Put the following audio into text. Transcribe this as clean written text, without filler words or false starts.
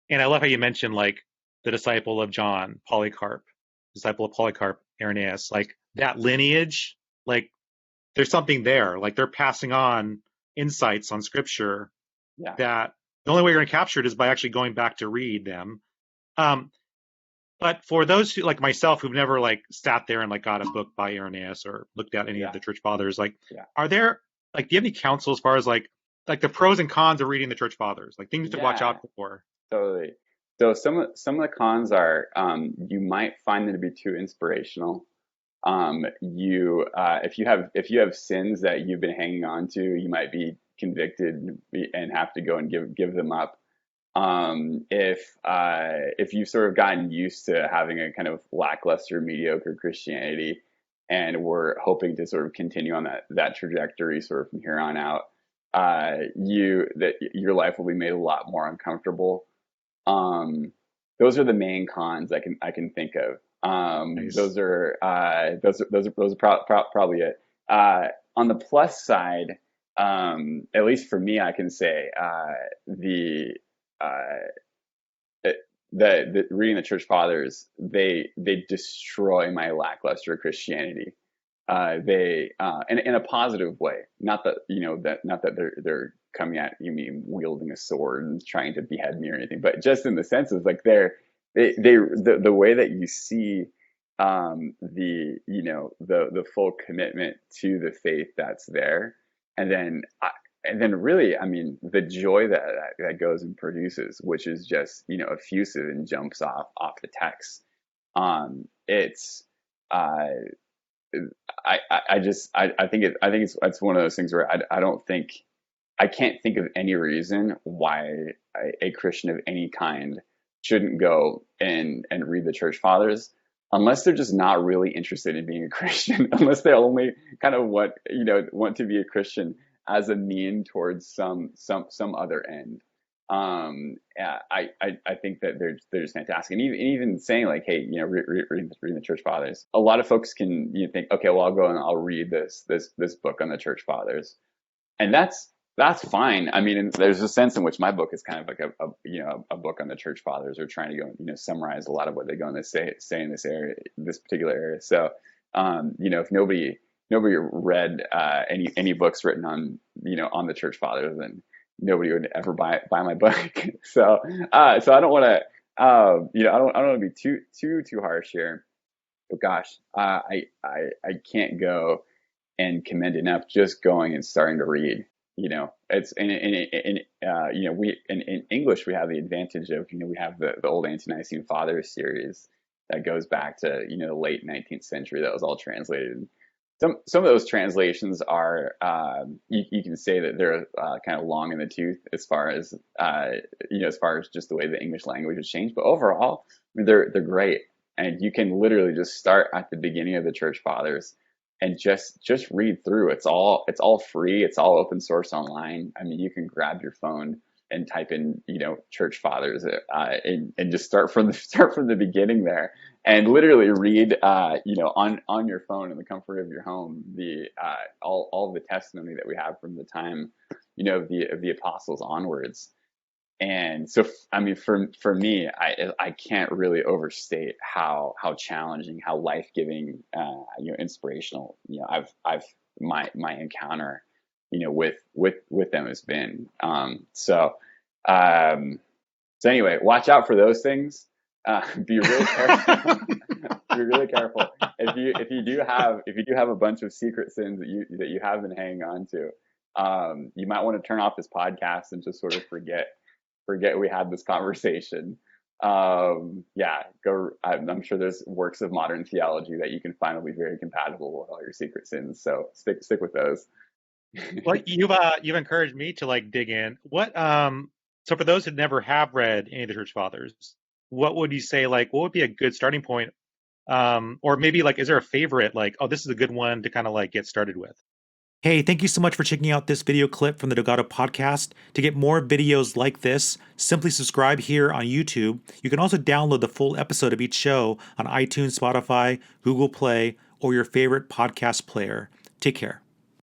And I love how you mentioned like the disciple of John, Polycarp, disciple of Polycarp, Irenaeus, like that lineage, like there's something there. Like they're passing on insights on scripture Yeah. that the only way you're going to capture it is by actually going back to read them. Um, but for those who, like myself, who've never like sat there and like got a book by Irenaeus or looked at any of Yeah. the church fathers, like, Yeah. are there like, do you have any counsel as far as like the pros and cons of reading the church fathers, like things to watch Yeah. out for? Totally. So some of the cons are you might find them to be too inspirational. You if you have sins that you've been hanging on to, you might be convicted and have to go and give them up. If you've sort of gotten used to having a kind of lackluster, mediocre Christianity, and we're hoping to sort of continue on that trajectory sort of from here on out, your life will be made a lot more uncomfortable. um, those are the main cons I can think of. Nice. Those are probably it. On the plus side, at least for me, I can say uh, it, the reading the church fathers, they destroy my lackluster Christianity. They in a positive way. Not that not that they're coming at you mean wielding a sword and trying to behead me or anything, but just in the sense of like the way that you see the full commitment to the faith that's there, and then really, I mean, the joy that goes and produces, which is just effusive and jumps off the text. It's I think it's one of those things where I can't think of any reason why a Christian of any kind shouldn't go and read the church fathers, unless they're just not really interested in being a Christian, unless they only kind of want to be a Christian as a mean towards some other end. Yeah, I think that they're just fantastic, and even saying like, hey, reading the church fathers, a lot of folks can think, okay, well, I'll go and I'll read this book on the church fathers, and that's fine. I mean, there's a sense in which my book is kind of like a book on the church fathers, or trying to go summarize a lot of what they're going to say in this particular area. So if nobody read any books written on the church fathers, then nobody would ever buy my book. So I don't want to I don't want to be too harsh here. But gosh, I can't go and commend enough just going and starting to read. It's we in English we have the advantage of we have the old Ante-Nicene Fathers series that goes back to the late 19th century, that was all translated. Some of those translations are you can say that they're kind of long in the tooth as far as as far as just the way the English language has changed. But overall, I mean, they're great, and you can literally just start at the beginning of the Church Fathers and just read through. It's all free. It's all open source online. I mean, you can grab your phone and type in Church Fathers and just start from the beginning there, and literally read on your phone in the comfort of your home the all the testimony that we have from the time of the apostles onwards. And so, I mean, for me, I can't really overstate how challenging, how life-giving, inspirational, I've my encounter, with them has been. So anyway, watch out for those things. Be really careful. Be really careful. If you do have a bunch of secret sins that you have been hanging on to, you might want to turn off this podcast and just sort of forget we had this conversation. Yeah, go. I'm sure there's works of modern theology that you can find will be very compatible with all your secret sins. So stick with those. Well, you've encouraged me to like dig in. So for those who never have read any of the church fathers, what would you say, like what would be a good starting point? Or maybe like, is there a favorite, like, oh, this is a good one to kind of like get started with? Hey, thank you so much for checking out this video clip from the Delgado podcast. To get more videos like this, simply subscribe here on YouTube. You can also download the full episode of each show on iTunes, Spotify, Google Play, or your favorite podcast player. Take care.